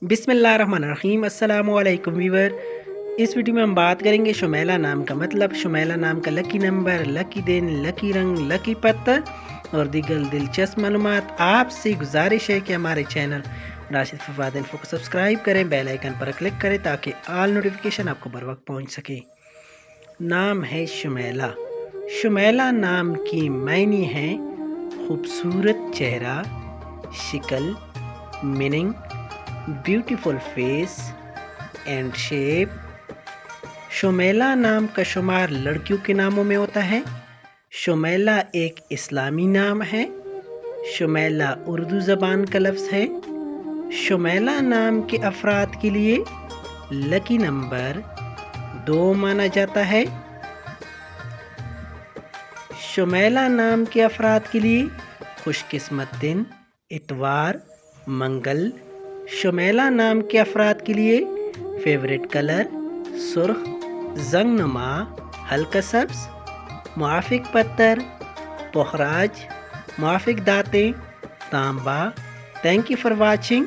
बिस्मिल्लाहिर्रहमानिर्रहीम। अस्सलाम वालेकुम व्यूअर। इस वीडियो में हम बात करेंगे शुमेला नाम का मतलब, शुमेला नाम का लकी नंबर, लकी दिन, लकी रंग, लकी पत्थर और दीगर दिलचस्प मालूमात। आपसे गुजारिश है कि हमारे चैनल राशिद फवाद इन्फो को सब्सक्राइब करें, बेल आइकन पर क्लिक करें ताकि ऑल नोटिफिकेशन आपको बर वक्त पहुँच सके। नाम है शुमेला। शुमेला नाम की मायने है खूबसूरत चेहरा, शिकल, meaning beautiful face and shape. Shumaila नाम का शुमार लड़कियों के नामों में होता है। शुमेला एक इस्लामी नाम है। शुमेला उर्दू ज़बान का लफ्ज़ है। शुमेला नाम के अफराद के लिए लकी नंबर 2 माना जाता है। शुमेला नाम के अफराद के लिए खुशकिस्मत दिन इतवार, मंगल। शुमेला नाम के अफराद के लिए फेवरेट कलर सुर्ख, जंगनुमा, हल्का सब्ज। मुआफिक पत्थर पोखराज, मुआफिक दातें तांबा। Thank you for watching.